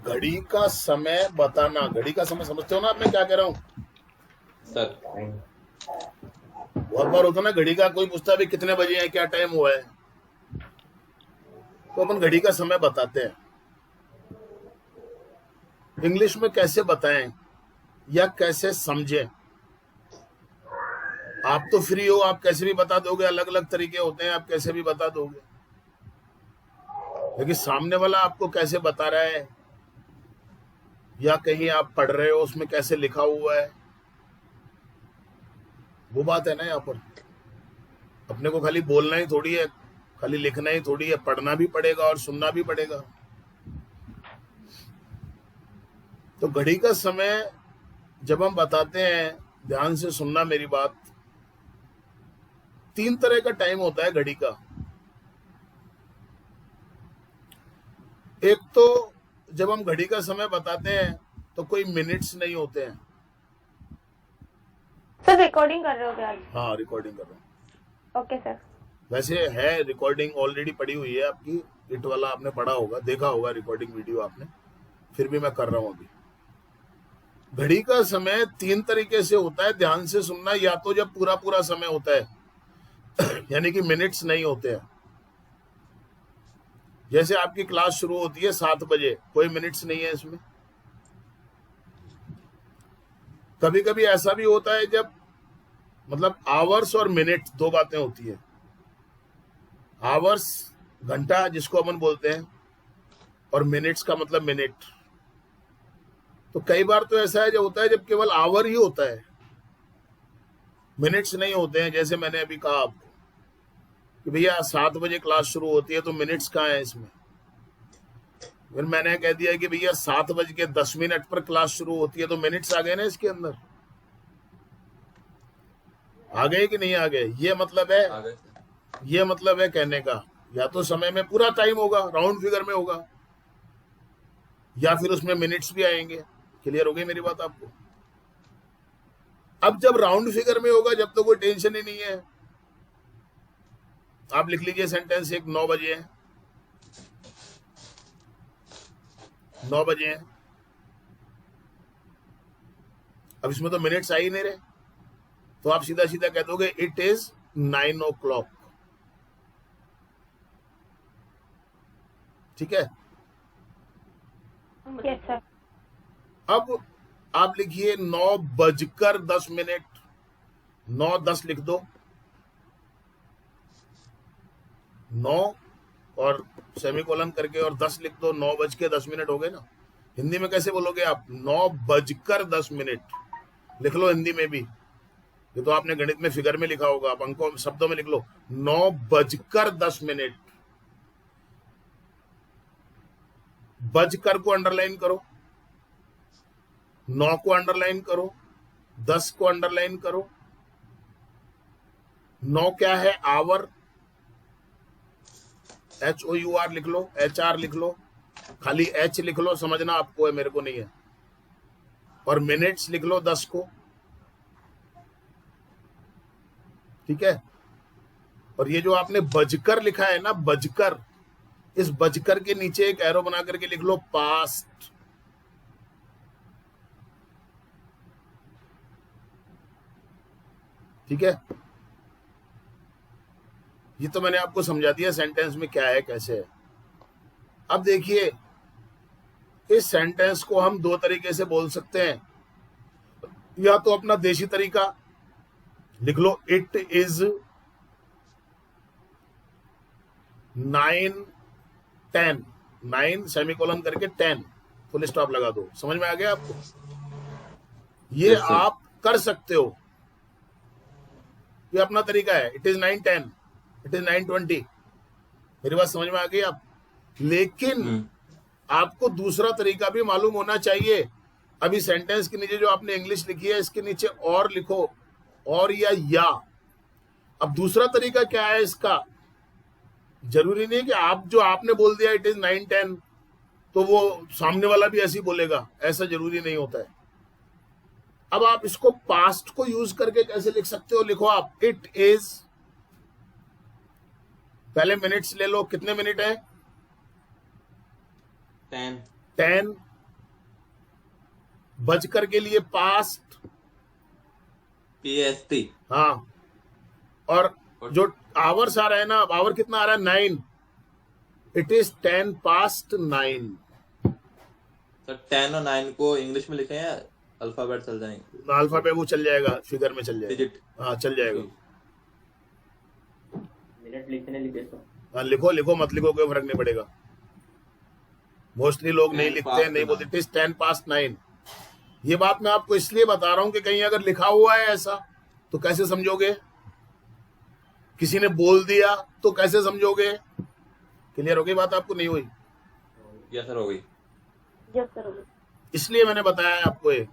घड़ी का समय बताना, घड़ी का समय समझते हो ना आप मैं क्या कह रहा हूँ? सर बहुत बार होता ना, घड़ी का कोई पूछता है भी कितने बजे हैं, क्या टाइम हुआ है, तो अपन घड़ी का समय बताते हैं। इंग्लिश में कैसे बताएं या कैसे समझें? आप तो फ्री हो, आप कैसे भी बता दोगे, अलग अलग तरीके होते हैं, आप कैसे भी बता दोगे। लेकिन सामने वाला आपको कैसे बता रहा है, या कहीं आप पढ़ रहे हो उसमें कैसे लिखा हुआ है, वो बात है ना। यहाँ पर अपने को खाली बोलना ही थोड़ी है, खाली लिखना ही थोड़ी है, पढ़ना भी पड़ेगा और सुनना भी पड़ेगा। तो घड़ी का समय जब हम बताते हैं, ध्यान से सुनना मेरी बात, 3 तरह का टाइम होता है घड़ी का। एक तो जब हम घड़ी का समय बताते हैं तो कोई मिनट्स नहीं होते हैं। सर रिकॉर्डिंग कर रहे हो क्या आज? हाँ, रिकॉर्डिंग कर रहा हूँ। Okay sir. वैसे है रिकॉर्डिंग ऑलरेडी पड़ी हुई है आपकी, इट वाला आपने पढ़ा होगा, देखा होगा रिकॉर्डिंग वीडियो आपने, फिर भी मैं कर रहा हूँ अभी। घड़ी का समय 3 तरीके से होता है, ध्यान से सुनना। या तो जब पूरा पूरा समय होता है यानी कि मिनट्स नहीं होते हैं। जैसे आपकी क्लास शुरू होती है 7 बजे, कोई मिनट्स नहीं है इसमें। कभी कभी ऐसा भी होता है जब मतलब आवर्स और मिनट दो बातें होती है। आवर्स घंटा जिसको अपन बोलते हैं, और मिनट्स का मतलब मिनट। तो कई बार तो ऐसा है जो होता है जब केवल आवर ही होता है, मिनट्स नहीं होते हैं। जैसे मैंने अभी कहा आपको कि भैया 7 बजे क्लास शुरू होती है, तो मिनट्स कहाँ है इसमें? फिर मैंने कह दिया कि भैया 7:10 पर क्लास शुरू होती है, तो मिनट्स आ गए ना इसके अंदर। आ गए कि नहीं आ गए? ये मतलब है, आ गए सर। ये मतलब है कहने का, या तो समय में पूरा टाइम होगा, राउंड फिगर में होगा, या फिर उसमें मिनट्स भी आएंगे। क्लियर हो गई मेरी बात आपको? अब जब राउंड फिगर में होगा, जब तो कोई टेंशन ही नहीं है। आप लिख लीजिए सेंटेंस एक, 9 बजे है, 9 बजे हैं। अब इसमें तो मिनट्स आ ही नहीं रहे, तो आप सीधा सीधा कह दोगे इट इज 9 o'clock। ठीक है? Yes sir. अब आप लिखिए 9:10, 9:10 लिख दो। 9 और सेमीकोलन करके और 10 लिख दो, 9:10 हो गए ना। हिंदी में कैसे बोलोगे आप? 9:10 लिख लो हिंदी में भी। ये तो आपने गणित में फिगर में लिखा होगा, आप अंकों शब्दों में लिख लो 9:10। बजकर को अंडरलाइन करो, 9 को अंडरलाइन करो, 10 को अंडरलाइन करो। 9 क्या है? आवर, HOUR लिख लो, HR लिख लो, खाली H लिख लो, समझना आपको है, मेरे को नहीं है। और मिनट्स लिख लो 10 को। ठीक है? और ये जो आपने बजकर लिखा है ना, बजकर, इस बजकर के नीचे एक एरो बना करके लिख लो पास्ट। ठीक है? ये तो मैंने आपको समझा दिया सेंटेंस में क्या है, कैसे है। अब देखिए, इस सेंटेंस को हम 2 तरीके से बोल सकते हैं। या तो अपना देशी तरीका लिख लो, इट इज 9:10, 9 सेमीकोलन करके 10 फुल स्टॉप लगा दो। समझ में आ गया आपको? ये यस सर। आप कर सकते हो, ये अपना तरीका है। It is 9:10, it is 9:20। मेरी बात समझ में आ गई आप? लेकिन आपको दूसरा तरीका भी मालूम होना चाहिए। अभी सेंटेंस के नीचे जो आपने इंग्लिश लिखी है, इसके नीचे और लिखो, और या। अब दूसरा तरीका क्या है इसका? जरूरी नहीं है कि आप जो आपने बोल दिया इट इज 9:10 तो वो सामने वाला भी ऐसे ही बोलेगा, ऐसा जरूरी नहीं होता है। अब आप इसको पास्ट को यूज करके कैसे लिख सकते हो? लिखो आप, इट इज, पहले मिनट्स ले लो, कितने मिनट है? 10 10 बजकर के लिए पास्ट, PAST। हाँ, और जो आवर्स आ रहा है ना, आवर कितना आ रहा है? 9। It is 10 past 9। सर 10 और 9 को इंग्लिश में लिखे या अल्फाबेट चल जाएंगे? अल्फाबेट वो चल जाएगा, फिगर में चल जाएगा, डिजिट। हाँ चल जाएगा। मिनट लिखने लिखे तो हाँ लिखो लिखो, मत लिखो, कोई फर्क नहीं पड़ेगा। मोस्टली लोग नहीं 10 लिखते, past नहीं बोलते। 9। It is 10 past 9। ये बात मैं आपको इसलिए बता रहा हूं कि कहीं अगर लिखा हुआ है ऐसा तो कैसे समझोगे? किसी ने बोल दिया तो कैसे समझोगे? क्लियर हो गई बात? आपको नहीं हुई? यस सर, हो गई। Yes sir. इसलिए मैंने बताया आपको ये।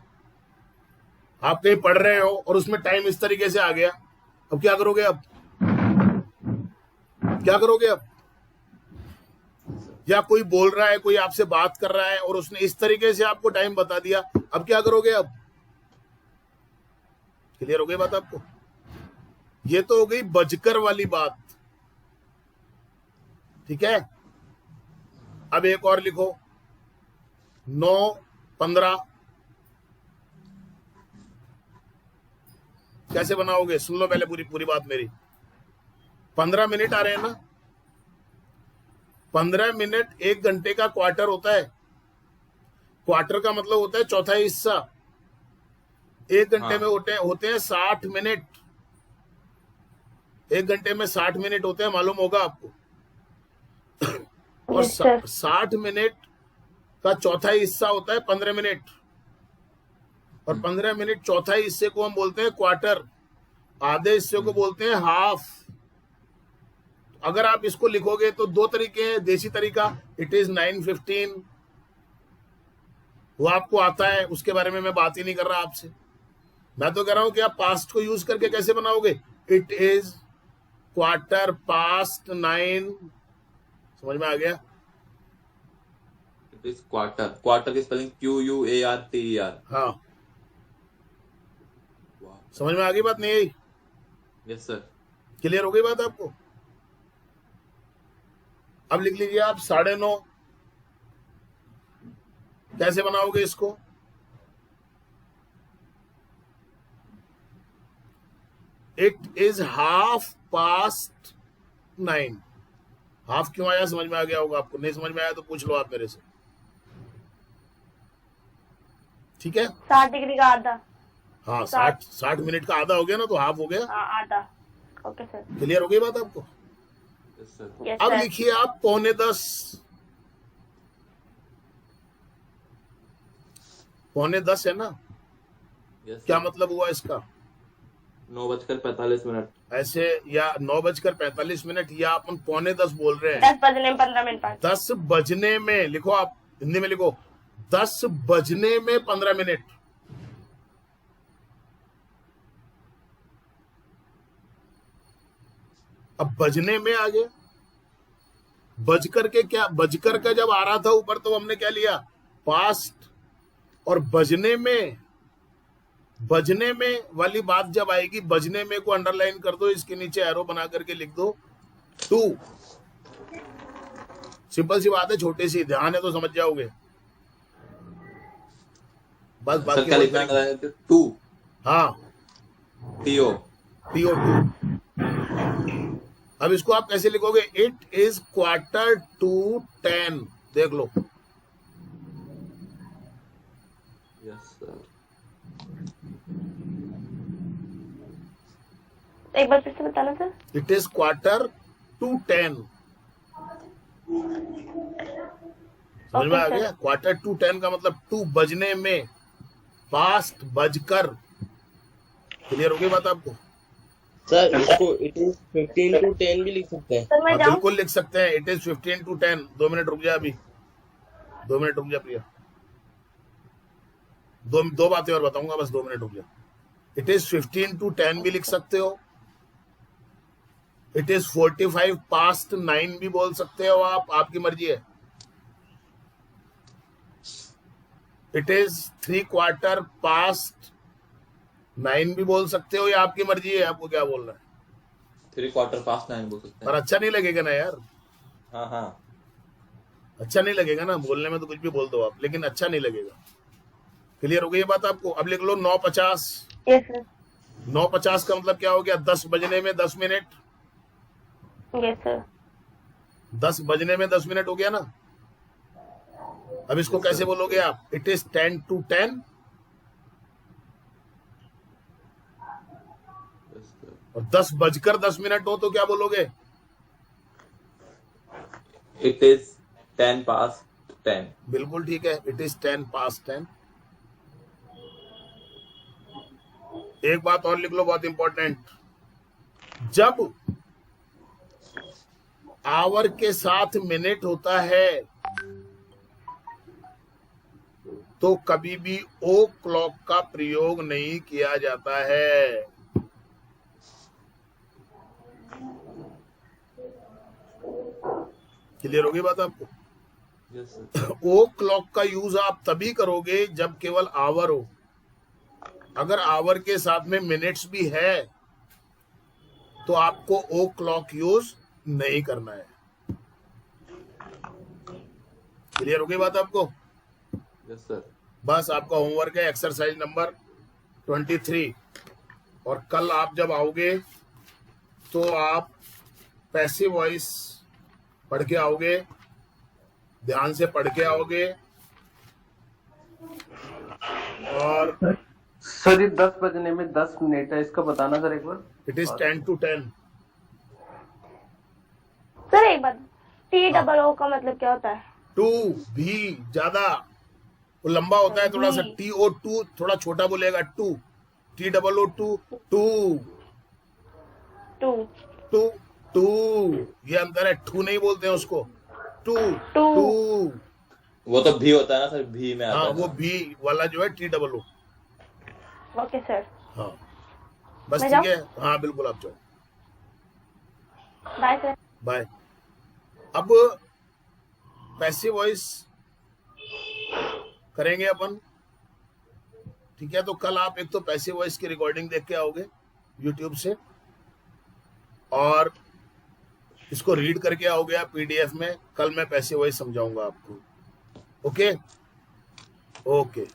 आप कहीं पढ़ रहे हो और उसमें टाइम इस तरीके से आ गया, अब क्या करोगे? अब क्या करोगे? अब या कोई बोल रहा है, कोई आपसे बात कर रहा है और उसने इस तरीके से आपको टाइम बता दिया, अब क्या करोगे? अब क्लियर हो गई बात आपको? ये तो हो गई बजकर वाली बात, ठीक है। अब एक और लिखो, 9:15। कैसे बनाओगे? सुन लो पहले पूरी पूरी बात मेरी। 15 मिनट आ रहे हैं ना? 15 मिनट 1 घंटे का क्वार्टर होता है। क्वार्टर का मतलब होता है चौथाई हिस्सा। 1 घंटे में होते हैं 60 मिनट। 1 घंटे में 60 मिनट होते हैं, मालूम होगा आपको। और 60 मिनट का चौथाई हिस्सा होता है 15 मिनट, और 15 मिनट चौथाई हिस्से को हम बोलते हैं क्वार्टर, आधे हिस्से को बोलते हैं हाफ। अगर आप इसको लिखोगे तो 2 तरीके हैं। देसी तरीका, इट इज 9:15, वो आपको आता है, उसके बारे में मैं बात ही नहीं कर रहा आपसे। मैं तो कह रहा हूं कि आप पास्ट को यूज करके कैसे बनाओगे? It is 1/4 past 9। समझ में आ गया? It is quarter. क्वार्टर की स्पेलिंग QUARTER। हाँ, समझ में आ गई बात? नहीं आई? Yes sir. क्लियर हो गई बात आपको? अब लिख लीजिए आप 9:30। कैसे बनाओगे इसको? It is 1/2 past 9। हाफ क्यों आया? समझ में आ गया होगा आपको। नहीं समझ में आया तो पूछ लो आप मेरे से, ठीक है। 60 डिग्री का आधा। हाँ, 60 मिनट का आधा हो गया ना, तो हाफ हो गया। आधा। Okay sir. क्लियर हो गई बात आपको? Yes sir. यस अब सर। लिखिए आप 9:45। 9:45 है ना? यस क्या सर। मतलब हुआ इसका? 9:45 ऐसे, या 9:45 या अपन 9:45 बोल रहे हैं। 10 बजने में 15 मिनट बाद। 10 बजने में लिखो, आप हिंदी में लिखो, 10 बजने में 15 मिनट। अब बजने में आ गया। बजकर के क्या? बजकर का जब आ रहा था ऊपर तो हमने क्या लिया? पास्ट। और बजने में वाली बात जब आएगी, बजने में को अंडरलाइन कर दो, इसके नीचे एरो बना करके लिख दो 2। सिंपल सी बात है, छोटी सी, ध्यान है तो समझ जाओगे। बस सर बाकी क्या लिखना है? 2। हाँ, TO। PO2। अब इसको आप कैसे लिखोगे? इट इज 9:45 देख लो। Yes sir. एक बार फिर से बताना सर। It is 9:45। समझ में आ गया? 9:45 का मतलब 2 बजने में, पास्ट बजकर। क्लियर हो गई बात आपको? सर इसको इट इज 15 to 10 भी लिख सकते हैं। सर मैं हाँ, जाऊँ? बिल्कुल लिख सकते हैं। It is 15 to 10। 2 मिनट रुक जा, अभी 2 मिनट रुक जा प्रिया। दो बातें और बताऊंगा, बस 2 मिनट रुक जा। इट इज 15 to 10 भी लिख सकते हो। इट इज 45 past 9 भी बोल सकते हो आप, आपकी मर्जी है। इट इज 3/4 past 9 भी बोल सकते हो, या आपकी मर्जी है, आपको क्या बोलना है। 3/4 past 9 बोल सकते पर हैं। अच्छा नहीं लगेगा ना यार, हाँ हाँ। अच्छा नहीं लगेगा ना, बोलने में तो कुछ भी बोल दो आप, लेकिन अच्छा नहीं लगेगा। क्लियर हो गई ये बात आपको? अब लिख लो 9:50। Yes sir. 9:50 का मतलब क्या हो गया? 10 बजने में 10 मिनट। Yes sir. 10 बजने में 10 मिनट हो गया ना? अब इसको कैसे बोलोगे आप? It is 10 to 10। और 10:10 हो तो क्या बोलोगे? It is 10 past 10। बिल्कुल ठीक है, इट इज 10 past 10। एक बात और लिख लो, बहुत इंपॉर्टेंट। जब आवर के साथ मिनट होता है तो कभी भी ओ क्लॉक का प्रयोग नहीं किया जाता है। क्लियर होगी बात आपको? Yes sir. ओ क्लॉक का यूज आप तभी करोगे जब केवल आवर हो। अगर आवर के साथ में मिनट्स भी है तो आपको ओ क्लॉक यूज नहीं करना है। क्लियर हो गई बात आपको? Yes sir. बस आपका होमवर्क है एक्सरसाइज नंबर 23। और कल आप जब आओगे तो आप पैसिव वॉइस पढ़ के आओगे, ध्यान से पढ़ के आओगे। और सर ये 10 बजने में 10 मिनट है, इसका बताना सर एक बार। It is 10 to 10। सर एक बात, TOO का मतलब क्या होता है? टू भी ज्यादा, वो लंबा होता है थोड़ा सा। TO2 थोड़ा छोटा बोलेगा। To, TOO too, two two. Two two, ये अंतर है। टू नहीं बोलते हैं उसको, टू टू। टू। वो तो भी होता है ना सर, भी में आता हाँ, है वो ना। भी वाला जो है TOO। Okay sir. हाँ बस मैं ठीक है। हाँ बिल्कुल, आप जाओ। Bye sir. बाय। अब पैसिव वॉइस करेंगे अपन, ठीक है? तो कल आप एक तो पैसिव वॉइस की रिकॉर्डिंग देख के आओगे यूट्यूब से, और इसको रीड करके आओगे आप PDF में। कल मैं पैसिव वॉइस समझाऊंगा आपको। Okay okay.